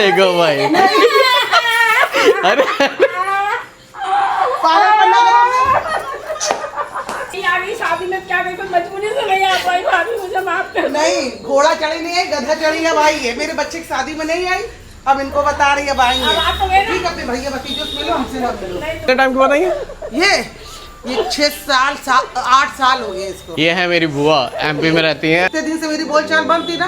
देखो भाई। अरे शादी में क्या कोई मजबूरी से नहीं आ पाई भाभी, मुझे माफ कर। नहीं, घोड़ा चढ़ी नहीं है, गधा चढ़ी है भाई। है मेरे बच्चे की शादी में नहीं आई, अब इनको बता रही है भाई। ठीक अपने भैया भतीजों से मिलो, हमसे मत मिलो। कितने टाइम के बाद आई है? ये 6 साल 8 साल हो गए इसको। ये है मेरी बुआ, एमपी में रहती हैं। इतने दिन से मेरी बोलचाल बंद थी ना,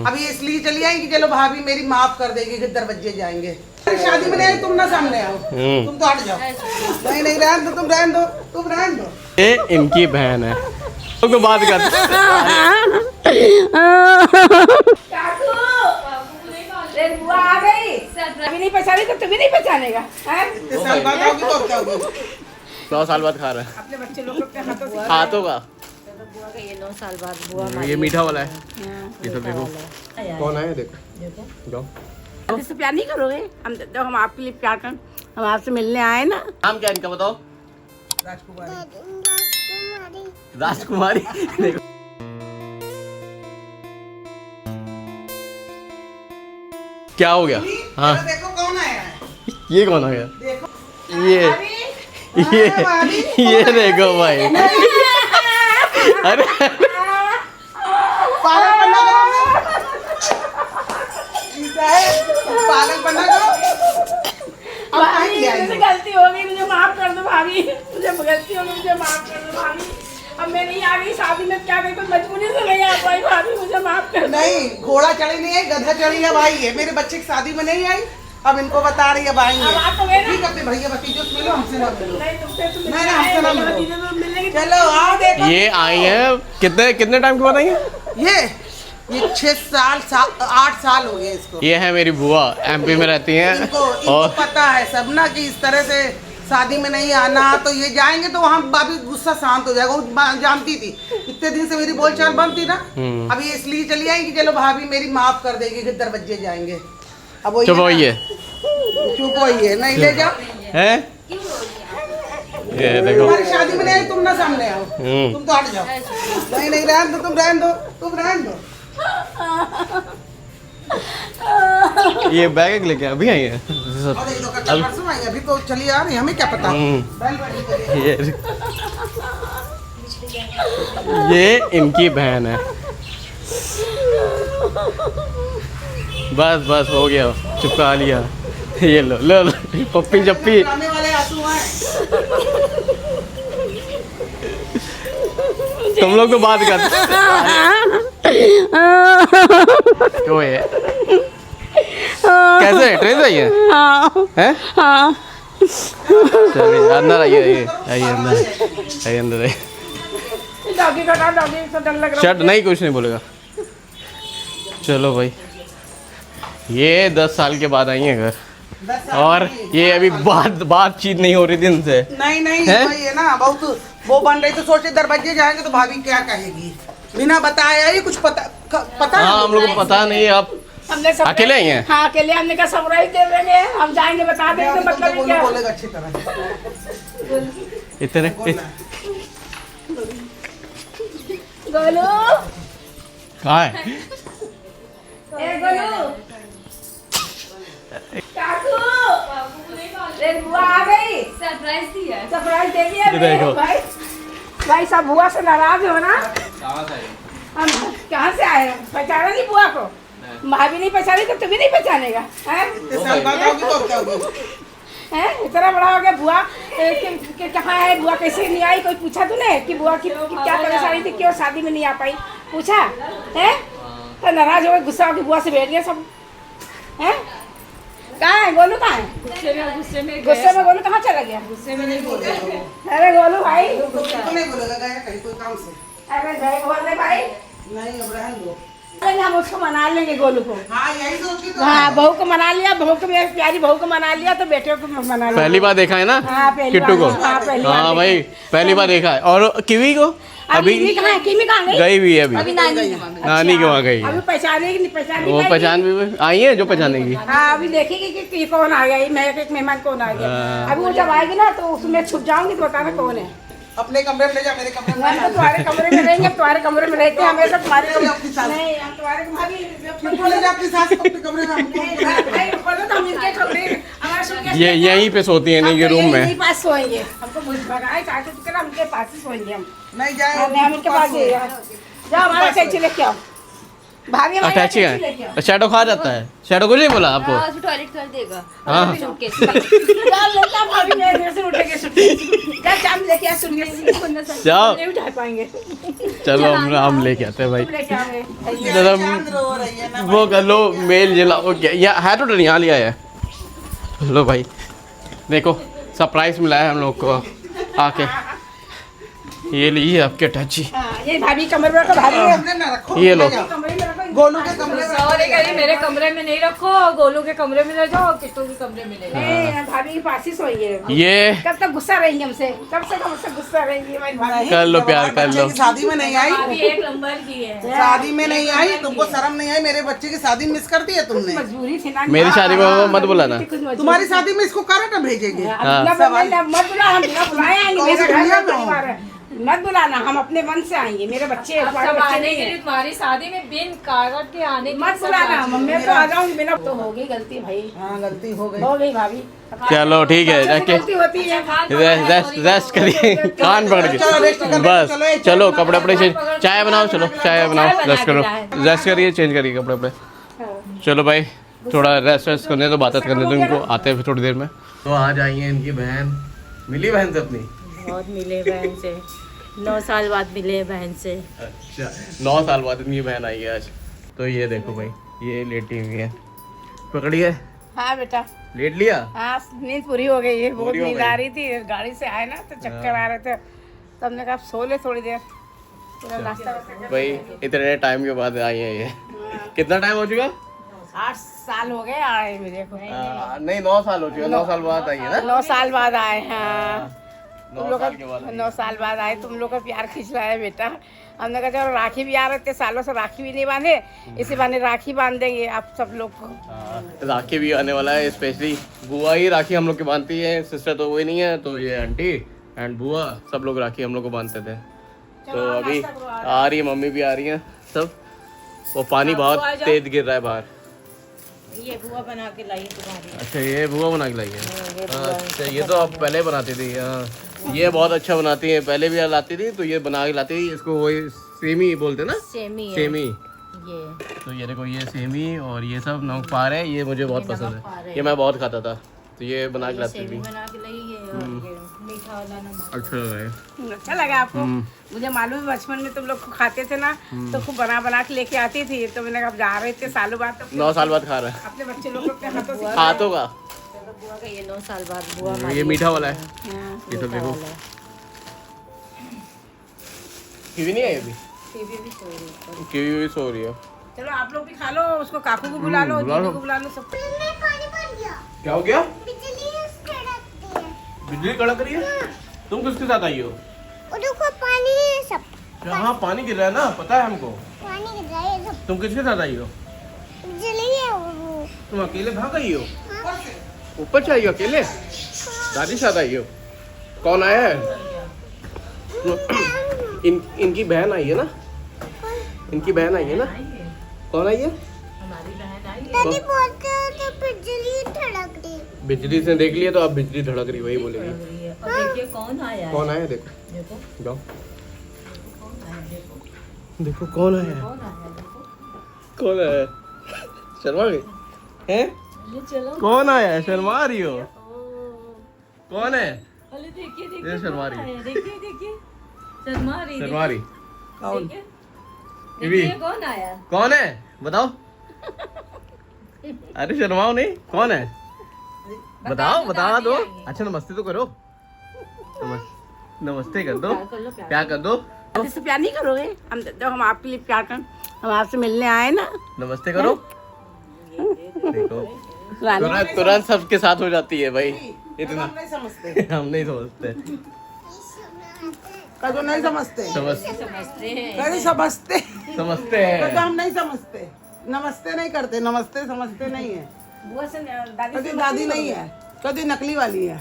अब ये इसलिए चली आएंगी चलो भाभी मेरी माफ कर देगी कि दरवाजे जाएंगे। शादी में नहीं आई, तुम ना सामने आओ, तुम तो हट जाओ। नहीं नहीं रहने दो, तुम रहने दो, तुम रहने दो। ये इनकी बहन है, तो बात कर। बुआ आ गई, अभी नहीं पहचानी तो तुम्हें नहीं पहचानेगा। इतने साल बाद आओगी तो क्या होगी? 9 साल बाद खा रहा है अपने बच्चे लोग के हाथों से हाथों का। बुआ का ये 9 साल बाद बुआ ये मीठा वाला है। ये सब देखो कौन है, देखो जाओ। आप इससे प्यार नहीं करोगे? हम जब हम आपके लिए प्यार कर, हम आपसे मिलने आए ना। नाम क्या है इनका बताओ? राजकुमारी। राजकुमारी। देखो क्या हो गया? हाँ देखो कौन आया है, ये कौन आ गया? देखो ये देखो भाई। अरे पागल बनना करो, पागल बनना करो। अब भाभी मुझसे गलती हो गई, मुझे माफ कर दो भाभी, मुझे गलती हो गई, मुझे माफ कर दो भाभी। अब मैं नहीं आ गई शादी में, क्या कोई मजबूरी से नहीं आ पाई भाभी, मुझे माफ कर दो। नहीं, घोड़ा चढ़ी नहीं है, गधा चढ़ी है भाई। है मेरे बच्चे की शादी में नहीं आई, अब इनको बता रही है भाई। ठीक अपने भैया भतीजों से मिलो, हमसे मत मिलो। नहीं तुमसे तुम नहीं, हमसे ना मिलो। चीजें तो मिलने चलो आओ देखो। ये आई है कितने टाइम के बाद आई है? ये 6 साल 8 साल हो गए इसको। ये है मेरी बुआ, एमपी में रहती हैं। इनको पता है सब ना कि इस तरह से शादी में नहीं आना, तो ये जाएंगे तो वहाँ भाभी गुस्सा शांत हो जाएगा। वो जानती थी, इतने दिन से मेरी बोलचाल बंद थी ना, अब ये इसलिए चली आएंगी चलो भाभी मेरी माफ कर देगी कि दरवाजे जाएंगे। अब वो चुप होइए, चुप होइए, नहीं ले जाओ। हैं? ये देखो तुम्हारी शादी में नहीं आई, तुम ना सामने आओ, तुम तो हट जाओ। नहीं नहीं रहने दो, तुम रहने दो, तुम रहने दो। ये बैग लेके अभी आई है। और एक दो कच्चा परसों आई, अभी तो चली आ रही, हमें क्या पता। ये इनकी बहन है। बस बस हो गया, चुपका लिया। ये लो लो लो, पप्पी जप्पी। ड्रामे वाले आंसू हैं। तुम लोग तो बात कर। क्यों है? कैसे है? ट्रेन आई है? हैं? चलिए अंदर आइए, आइए अंदर, आइए अंदर आइए। डॉगी का डॉगी से डर लग रहा शर्ट नहीं, कुछ नहीं बोलेगा। चलो भाई, ये 10 साल के बाद आई है घर, 10 साल और ये अभी बातचीत नहीं हो रही थी इनसे। नहीं नहीं हैं? वही है ना, बहुत वो बन रही तो सोचे दरवाजे जाएंगे तो भाभी क्या कहेगी, बिना बताया ही कुछ पता हाँ हम लोग को पता नहीं। आप हमने सब अकेले आई हैं? हाँ अकेले, हमने कहा सरप्राइज दे देंगे, हम जाएंगे बता देंगे, मतलब क्या बोलेगा अच्छी तरह। इतने गोलू, कहाँ है? ए गोलू, काकू, रे बुआ आ गई, सरप्राइज दिया है। सरप्राइज दे दिया ये देखो। भाई। भाई सब बुआ से नाराज हो ना? हम कहाँ से आए? पहचाना नहीं बुआ को? भाभी नहीं पहचानी तो तुम्हें नहीं पहचानेगा। इतने साल बाद आओगी तो क्या होगी? हैं? इतना बड़ा हो गया बुआ, कहाँ है बुआ, कैसे नहीं आई? कोई पूछा तूने कि बुआ की क्या परेशानी थी, क्यों शादी में नहीं आ पाई? पूछा है? तो नाराज हो गए, गुस्सा होकर बुआ से बैठ गए सब। हैं? कहाँ है गोलू? कहाँ है? गुस्से में गोलू कहाँ चला गया? गुस्से में नहीं बोले। अरे गोलू भाई, तो नहीं बोलेगा, गया कहीं कोई काम से। अरे भाई बोल रहे भाई, नहीं अब रहने दो। हम उसको मना लेंगे गोलू को। हाँ यही सोची तो। हाँ बहू को मना लिया, बहू को मेरी प्यारी बहू को मना लिया, तो बेटे को मना लिया। पहली बार देखा है ना हाँ, पहली किट्टू को? बार। हाँ, पहली बार हाँ भाई पहली बार देखा है। और किवी को अभी कहाँ है? किमी कहाँ गई? गई भी है अभी, अभी नानी नानी के वहाँ गई है। अभी पहचाने की नहीं पहचानी? वो पहचान भी आई है जो पहचानेगी। हाँ अभी देखेगी कि कौन आ गया, मैं एक मेहमान कौन आ गया। हाँ। अभी वो जब आएगी ना तो उसमें छुप जाऊंगी तो बताना कौन है। अपने कमरे में ले जा, मेरे कमरे में हम तो तुम्हारे कमरे में रहेंगे, तुम्हारे कमरे में रहते हैं हमेशा तुम्हारे कमरे अपनी सास नहीं, हम तुम्हारे भाभी क्यों ले जा अपनी सास को अपने कमरे में? भाई बोलो तो हम इनके कमरे हमारा सुनके ये यहीं पे सोती है इन्हीं के रूम में। यहीं पास सोएंगे, हमको भगाए चाहते तो हम इनके पास ही सोएंगे हम। नहीं जाए, हम इनके पास ही जाओ, हमारा कैसे लेके आओ भाभी, हमारे अटैची है, शैडो खा जाता है। शैडो कुछ नहीं बोला आपको? टॉयलेट कर देगा। हाँ। सूटकेस चल लेता भाभी, मैं इधर से उठेंगे सुटकेस, क्या चाम लेके आ सुटकेस, जाओ नहीं उठा पाएंगे, चलो हम लेके आते हैं भाई। लेके आओगे जरा चांद रो रही है ना। वो कर लो, मेल जला वो क्या या है तो यहाँ लिया है। लो भाई देखो सरप्राइज मिला है हम लोग को आके, ये लीजिए आपके अटैची। ये भाभी कमरे में रखो, भाभी कमरे में रखो, ये लो। कमरे में रखो, गोलू के कमरे में सॉरी करिए, मेरे कमरे में नहीं रखो, गोलू के कमरे में ले जाओ, किट्टू के कमरे में ले जाओ। नहीं भाभी के पास ही सोइए। ये कब तक गुस्सा रहेंगी हमसे, कब से हमसे गुस्सा रहेंगी हमारी भाभी। कर लो प्यार कर बच्चे लो। की शादी में नहीं आई, अभी एक नंबर की है। शादी में नहीं आई, तुमको शर्म नहीं आई? मेरे बच्चे की शादी मिस कर दी है तुमने। मजबूरी थी ना, मेरी शादी में वो मत बुलाना। तुम्हारी शादी में इसको करंट भेजेंगे। मत बुला, हम बिना बुलाए आएंगे, मेरा घर का परिवार है, मत बुलाना, हम अपने मन से आएंगे, मेरे बच्चे अब तुम्हारे सब बच्चे आने नहीं के है, लिए तुम्हारी शादी में बिन कागज के आने के मत लिए सब बुलाना, राजी मम्मी हैं। तो आ जाऊंगी बिना, तो हो गई गलती भाई, हाँ गलती हो गई। हो गई भाभी। चलो ठीक है, जाके गलती होती है, रेस्ट करिए, कान पकड़ चलो, रेस्ट के करने बस। चलो, ये चलो चाय कपड़े वपड़े चेंज, चाय बनाओ, चलो चाय बनाओ, बना रेस्ट करो, के रेस्ट करिए, चेंज करिए कपड़े वपड़े। चलो भाई थोड़ा रेस्ट वेस्ट करने तो बात करने तो इनको आते हैं फिर थोड़ी देर में। तो आज आई है इनकी बहन, मिली बहन से अपनी? बहुत मिले बहन से, 9 साल बाद मिले बहन से। अच्छा 9 साल बाद इनकी बहन आई है आज। तो ये देखो भाई, ये लेटी हुई है, पकड़िए, हाँ बेटा, लेट लिया। हाँ नींद पूरी हो गई है, बहुत पूरी हो नींद गई। आ रही थी, गाड़ी से आए ना तो चक्कर आ रहे थे, तो हमने कहा सो ले थोड़ी देर, पूरा नाश्ता वास्ता कर। भाई इतने टाइम के बाद आई है ये। कितना टाइम हो चुका? 8 साल हो गए आए मेरे को, नहीं 9 साल हो चुका, 9 साल बाद आई है ना। 9 साल बाद आए, हाँ 9 तुम लोग साल के बाद आई 9 साल बाद आए, तुम लोग का प्यार खींच रहा है बेटा। हमने कहा चलो राखी भी आ रहे थे, सालों से राखी भी नहीं बांधे, इसी बहाने राखी बांध देंगे आप सब लोग को। राखी भी आने वाला है, स्पेशली बुआ ही राखी हम लोग की बांधती है, सिस्टर तो कोई नहीं है, तो ये आंटी एंड बुआ सब लोग राखी हम लोग को बांधते थे। तो अभी आ रही है, मम्मी भी आ रही है सब। वो पानी बहुत तेज गिर रहा है बाहर। ये बुआ बना के लाई तुम्हारी। अच्छा ये बुआ बना के लाई है। अच्छा ये तो आप पहले बनाती थी। हाँ ये बहुत अच्छा बनाती है, पहले भी लाती थी तो ये बना के लाती थी। इसको वही सेमी बोलते ना, सेमी है सेमी। ये। तो ये देखो, ये सेमी और ये सब नमक पार है, ये मुझे बहुत पसंद है, ये मैं बहुत खाता था, तो ये बना के लाती सेमी थी। बना के लाई है और ये मीठा वाला नमक। अच्छा है। अच्छा लगा आपको? मुझे मालूम है बचपन में तुम लोग खाते थे ना, तो खूब बना बना के लेके आती थी, तो मैंने कहा जा रहे थे सालों बाद, तो 9 साल बाद खा रहा है, अपने बच्चे लोग को अपने हाथों से हाथों का। बुआ का ये 9 साल बाद बुआ ये मीठा वाला है, हाँ। ये सब देखो। कीवी नहीं है अभी, टीवी भी सो रही है। कीवी भी सो रही है। चलो आप लोग भी खा लो, उसको काकू को बुला लो, बुला लो। दीदी को बुला लो, सब। क्या हो गया? बिजली कड़क रही है। तुम किसके साथ आई हो? देखो पानी है सब, हाँ पानी गिर रहा है ना, पता है हमको। पानी गिर रहा है सब, तुम किसके साथ आई हो? जली है वो। तुम अकेले भाग आई हो? ऊपर से आई हो अकेले? दादी साथ आई हो? कौन आया है? इनकी बहन आई है ना, इनकी बहन आई है ना। कौन आई है? हमारी बहन आई है। दादी बोलते हैं तो बिजली धड़क रही है। बिजली से देख लिया तो आप बिजली धड़क रही, वही बोलेगी। और देखिए कौन आया है। कौन आया देखो, देखो जाओ कौन आया है, देखो देखो कौन आया है। कौन आया है, देखो। कौन आया है? शर्मा गई हैं? ले चलो। कौन आया है? शर्मा रही हो? ओ, कौन है? अरे देखिए ये देखिए शर्मा कौन रही है। आया है, देखिए देखिए शर्मा रही है, शर्मा रही। कौन? देखिए। इवी। देखिए कौन आया है। कौन है बताओ? अरे शर्माओ नहीं, कौन है बताओ, बता दो। अच्छा नमस्ते तो करो, नमस्ते कर दो, प्यार कर लो, प्यार प्यार कर दो। इससे प्यार नहीं करोगे? हम जब हम आपके लिए प्यार कर, हम आपसे मिलने आए ना, नमस्ते करो। देखो रानी। तुरंत तुरंत सबके साथ हो जाती है भाई, इतना हम नहीं समझते, हम नहीं समझते। कदो नहीं समझते, समझते हैं। कभी समझते, समझते कदो हैं। हम नहीं समझते, नमस्ते नहीं करते, नमस्ते समझते नहीं है। बुआ से दादी कभी से दादी नहीं है, तो ये नकली वाली है।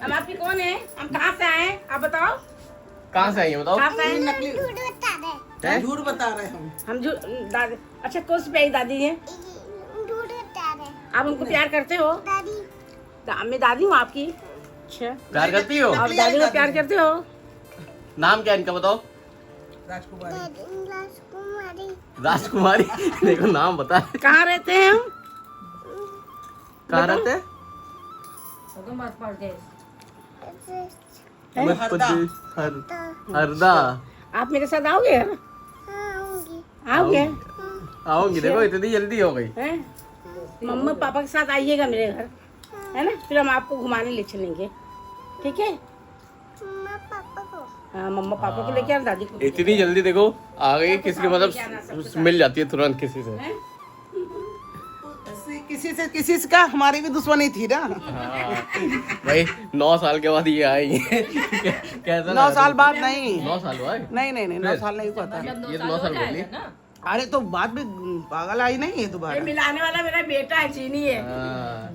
हम आपकी कौन है? हम कहाँ से आए हैं? आप बताओ कहाँ से आई है बताओ? कहाँ से आए ये हैं? नकली झूठ बता रहे हैं? झूठ बता रहे हम। हम जो दादी, अच्छा कौन सी प्यारी दादी है? झूठ बता रहे आप उनको प्यार करते हो? दादी मैं दादी हूँ आपकी। अच्छा प्यार करती हो? आप दादी को प्यार करते हो? नाम क्या है इनका बताओ? राजकुमारी। राजकुमारी राजकुमारी। देखो नाम बता। कहाँ रहते हैं हम? कहाँ रहते हैं? तो मत पड़ गए। मध्य प्रदेश, हरदा। आप मेरे साथ आओगे? आऊंगी आओगे? आओगी। देखो इतनी जल्दी हो गई। हैं? मम्मा पापा के साथ आइएगा मेरे घर, है ना? फिर हम आपको घुमाने ले चलेंगे, ठीक है? मम्मा पापा को हाँ मम्मा पापा को लेके आना, दादी को इतनी जल्दी देखो आ गई। किसी के मतलब मिल जाती है तुरंत किसी से। किसी से का हमारी भी दुश्मनी थी ना। भाई 9 साल के बाद ये आई है। कैसा 9 साल बाद नहीं। 9 साल हुआ है? नहीं 9 साल नहीं हुआ था। ये तो 9 साल बोली। अरे तो बाद में पागल आई नहीं है ये दोबारा। मिलाने वाला मेरा बेटा है, चीनी है।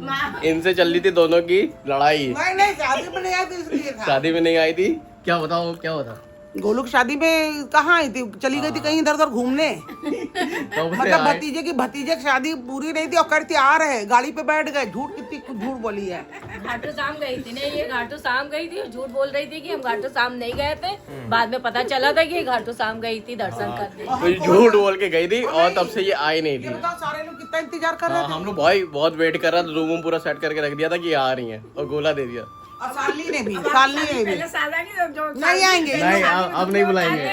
हाँ। इनसे चल रही थी दोनों की लड़ाई। नहीं शादी में नहीं आई थी इसलिए था। शादी में नहीं आई थी। क्या बताओ क्या होता? गोलू की शादी में कहाँ आई थी? चली गई थी कहीं इधर उधर घूमने। तब से मतलब आए। भतीजे की शादी पूरी नहीं थी और करती आ रहे गाड़ी पे बैठ गए। झूठ कितनी झूठ बोली है। घाटू शाम गई थी नहीं, ये घाटू शाम गई थी, झूठ बोल रही थी कि हम घाटू शाम नहीं गए थे। बाद में पता चला था कि ये घाटू शाम गई थी दर्शन करने। तो ये झूठ बोल के गई थी और तब से ये आई नहीं ये थी। बताओ सारे लोग कितना इंतजार कर रहे हाँ, थे। हम लोग भाई बहुत वेट कर रहा था। रूम पूरा सेट करके रख दिया था कि ये आ रही हैं और गोला दे दिया। और सालनी ने भी भी पहले सादा की जो नहीं आएंगे। नहीं अब नहीं बुलाएंगे।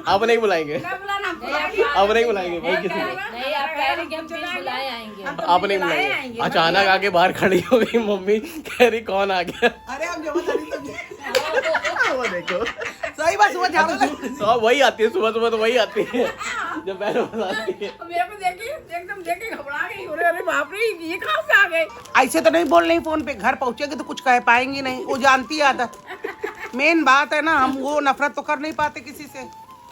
अब नहीं बुलाएंगे। अब नहीं बुलाएंगे भाई किसी को। नहीं आप कह रहे कि हम प्लीज बुलाए आएंगे। अब नहीं बुलाएंगे। अचानक आके बाहर खड़ी हो गई मम्मी, कह रही कौन आ गया। अरे हम जबरदस्ती वो देखो सही बात सुबह झाड़ू तो वही आती है सुबह सुबह। तो वही आती है जब बहन आती है। मेरे को देखिए एकदम देख के घबरा गई। अरे बाप रे, ये कहाँ से आ गए? ऐसे तो नहीं बोल रही फोन पे। घर पहुंचेगी तो कुछ कह पाएंगी नहीं। वो जानती है आदत। मेन बात है ना, हम वो नफरत तो कर नहीं पाते किसी से।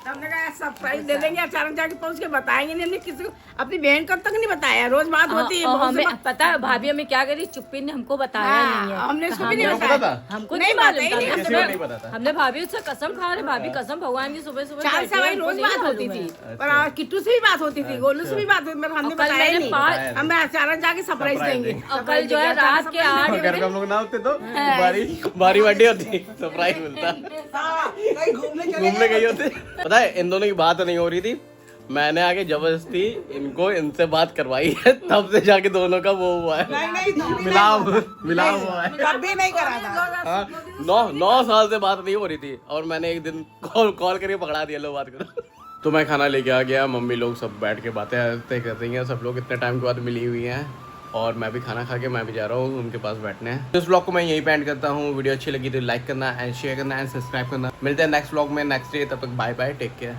हमने कहा सरप्राइज दे देंगे, अचानक जाके पहुंच के बताएंगे नहीं। हमने किसी को, अपनी बहन को तक नहीं बताया। रोज बात होती है, और बहुत से हमें पता है भाभी हमें क्या करी, चुप्पी ने हमको बताया नहीं है। हमने इसको भी नहीं पता बताया। था? हमको नहीं नहीं मालूम बताया ही था। नहीं। किसी को नहीं पता था। हमने भाभी से कसम खा रहे, भाभी कसम भगवान की सुबह सुबह 4 से भाई रोज बात होती थी। पर किट्टू से भी बात होती थी, गोलू से भी बात होती थी। हमने और कल बताया ही मैंने नहीं। पाँच- हम अचानक जाके सरप्राइज देंगे। और कल जो है रात के 8 घर पे हम लोग ना होते तो बारी बारी बर्थडे होती, सरप्राइज मिलता। कहीं घूमने गई होते। पता है इन दोनों की बात नहीं हो रही थी। मैंने आके जबरदस्ती इनको इनसे बात करवाई है, तब से जाके दोनों का वो हुआ है। मिलाप हुआ है। कभी नहीं करा था। हाँ, 9 साल से बात नहीं हो रही थी और मैंने एक दिन कॉल करके पकड़ा दिया, लो बात करो। तो मैं खाना लेके आ गया। मम्मी लोग सब बैठ के बातें कर रही हैं। सब लोग इतने टाइम के बाद मिली हुई हैं और मैं भी खाना खा के मैं भी जा रहा हूँ उनके पास बैठने। इस व्लॉग को मैं यहीं पे एंड करता हूँ। वीडियो अच्छी लगी तो लाइक करना एंड शेयर करना एंड सब्सक्राइब करना। मिलते हैं नेक्स्ट व्लॉग में नेक्स्ट डे। तब तक बाय बाय, टेक केयर।